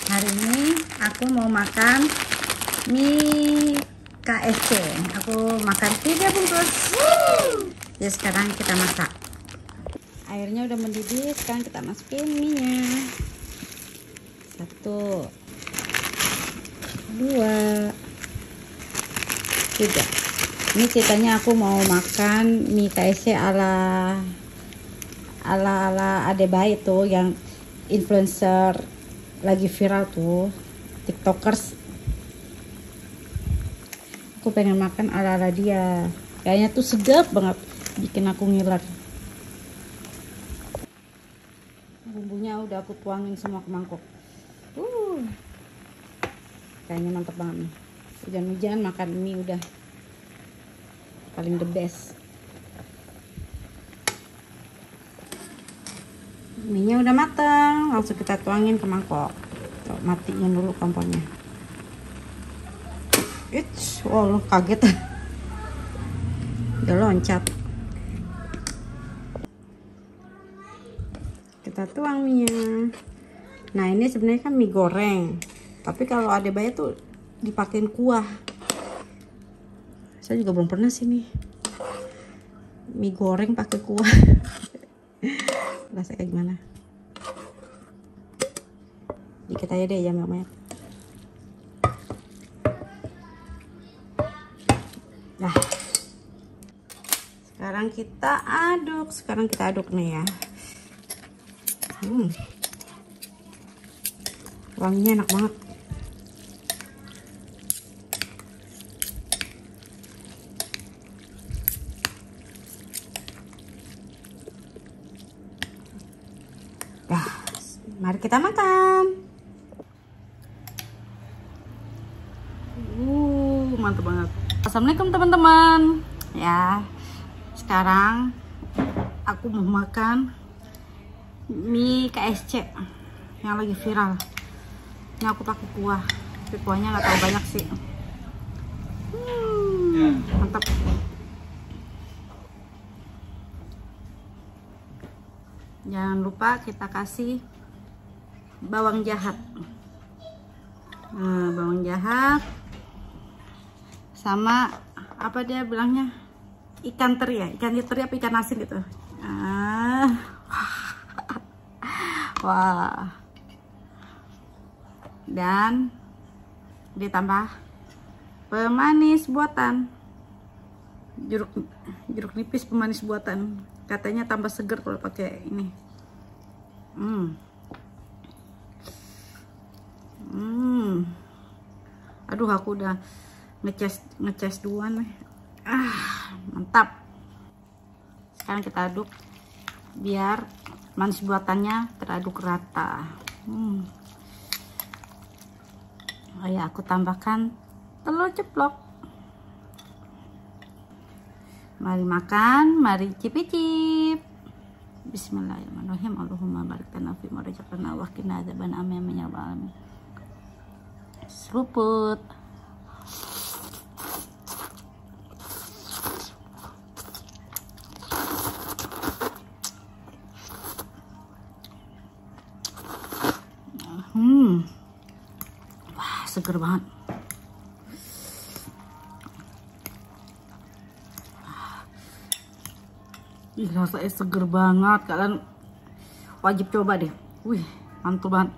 Hari ini aku mau makan mie KSC. Aku makan 3 bungkus. Jadi sekarang kita masak. Airnya udah mendidih, sekarang kita masukin mie-nya. 1, 2, 3. Ini ceritanya aku mau makan mie KSC ala Ade Bayi tuh, yang influencer lagi viral tuh, tiktokers. Aku pengen makan ala dia, kayaknya tuh sedap banget, bikin aku ngiler. Bumbunya udah aku tuangin semua ke mangkok. Kayaknya mantep banget nih. Hujan-hujan makan mie udah paling the best. Mie-nya udah mateng, langsung kita tuangin ke mangkok. Tuh, matiin dulu kompornya. Wow, kaget. Udah loncat. Kita tuang mie-nya. Nah, ini sebenarnya kan mie goreng. Tapi kalau Ade Bayi tuh dipakein kuah. Saya juga belum pernah sih nih mie goreng pakai kuah. Rasanya kayak gimana? Dikit aja deh, jangan banyak. Nah, sekarang kita aduk nih ya. Wanginya enak banget. Dah, mari kita makan. Mantap banget. Assalamualaikum teman-teman. Ya, sekarang aku mau makan mie KSC yang lagi viral. Ini aku pakai kuah, tapi kuahnya nggak terlalu banyak sih. Mantap. Jangan lupa kita kasih bawang jahat. Nah, bawang jahat sama apa dia bilangnya, ikan teri ya, ikan teri apa ikan asin gitu. Wah, dan ditambah pemanis buatan, jeruk nipis pemanis buatan. Katanya tambah seger kalau pakai ini. Aduh, aku udah ngecas duluan nih. Mantap. Sekarang kita aduk biar manis buatannya teraduk rata. Oh ya, aku tambahkan telur ceplok. Mari makan, mari cicip-cicip. Bismillahirrahmanirrahim. Allahumma barik lana fi ma razaqtana wa qina adzabannar. Amin ya rabbal alamin. Seruput. Wah, seger banget. Ih, rasanya seger banget. Kalian wajib coba deh. Wih, mantap banget.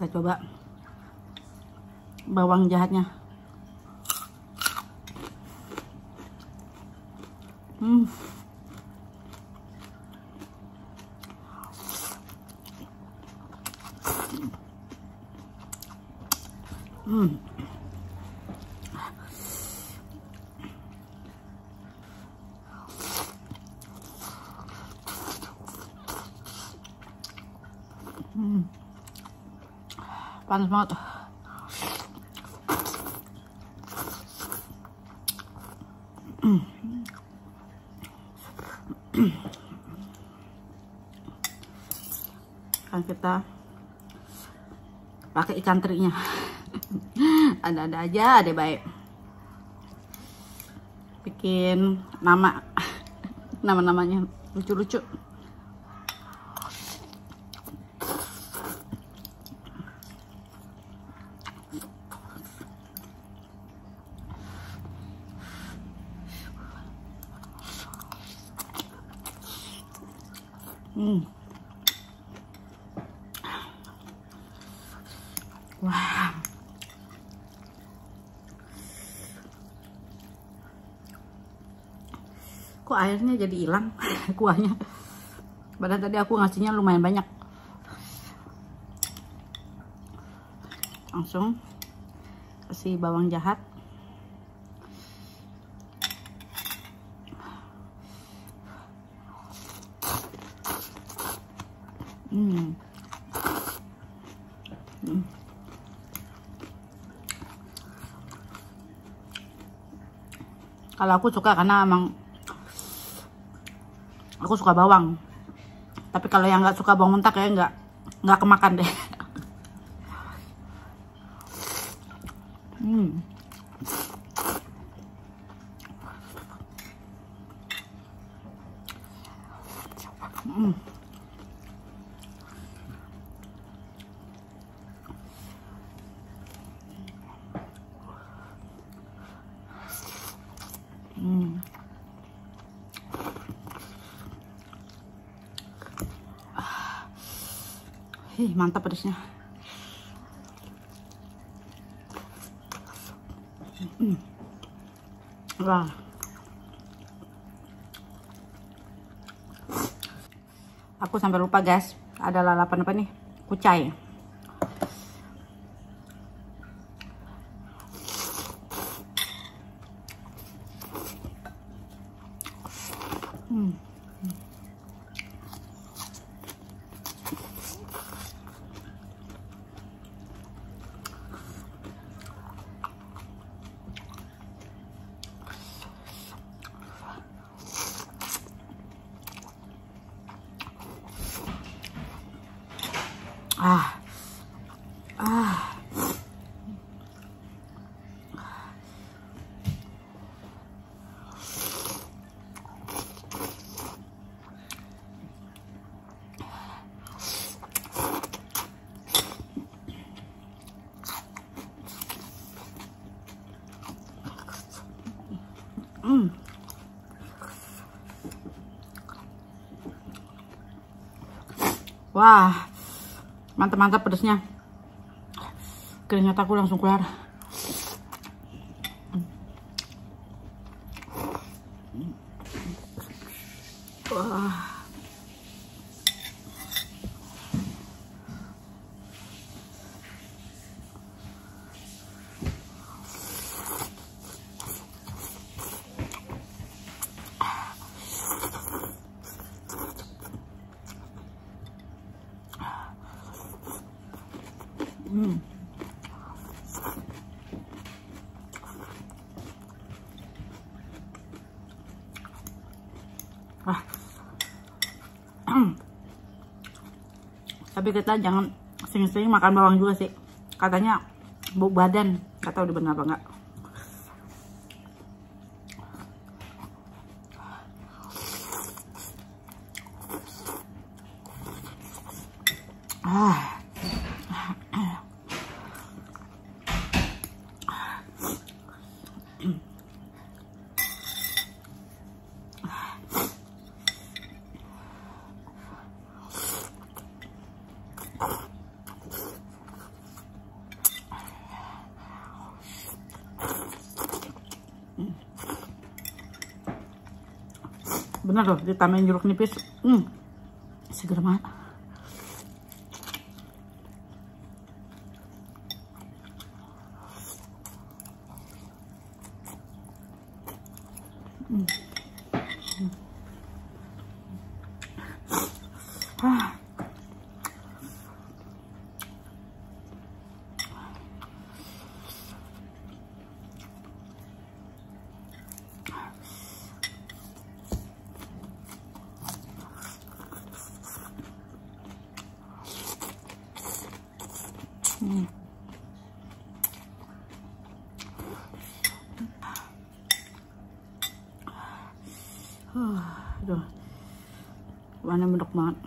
Kita coba bawang jahatnya. Panas banget. Kan kita pakai ikan terinya. Ada-ada aja deh baik. Bikin nama-namanya lucu-lucu. Wah. Kok airnya jadi hilang kuahnya. Padahal tadi aku ngasihnya lumayan banyak. Langsung kasih bawang jahat. Kalau aku suka karena emang aku suka bawang. Tapi kalau yang nggak suka bawang mentah kayak nggak kemakan deh. Mantap pedasnya. Wah. Aku sampai lupa guys, ada lalapan apa nih? Kucai. Wah, mantap-mantap pedasnya. Keringat aku langsung keluar. Wah. Tapi kita jangan sering-sering makan bawang juga sih. Katanya bau badan. Gak tahu benar apa enggak. Bener loh, ditambahin jeruk nipis. Seger banget. Aduh, warnanya mendok banget.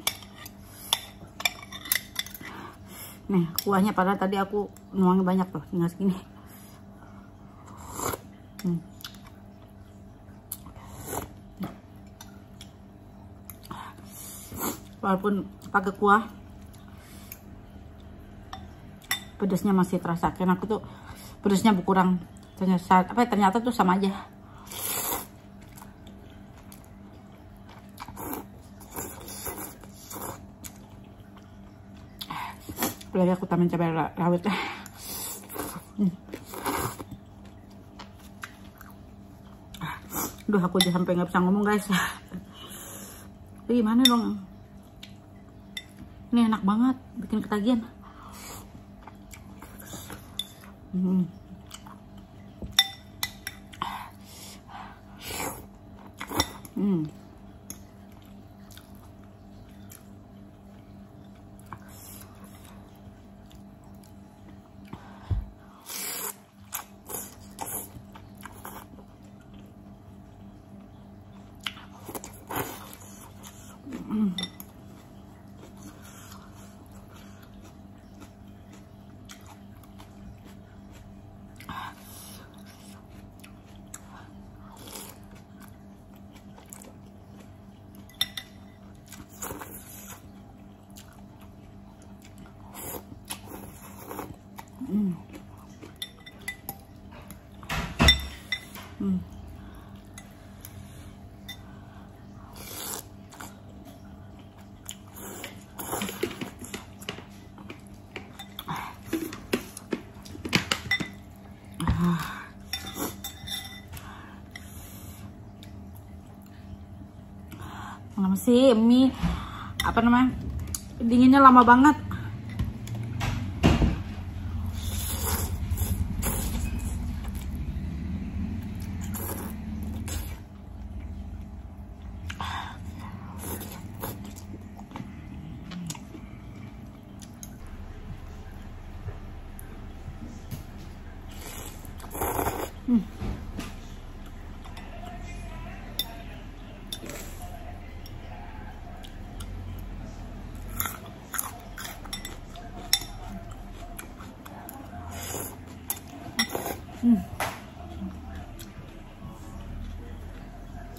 Nih kuahnya, padahal tadi aku nuangin banyak tuh, tinggal segini. Walaupun pakai kuah, pedasnya masih terasa. Karena aku tuh pedasnya berkurang. Ternyata tuh sama aja. Apalagi aku tambahin cabai rawit. Duh, aku udah sampai nggak bisa ngomong guys. Gimana dong? Ini enak banget, bikin ketagihan. Kenapa sih mie dinginnya lama banget.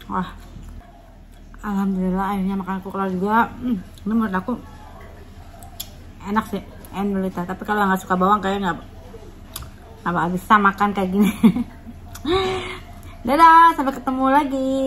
Wah, alhamdulillah akhirnya makan aku kelar juga. Ini menurut aku enak sih, enak. Tapi kalau nggak suka bawang kayaknya nggak bisa makan kayak gini. Dadah, sampai ketemu lagi.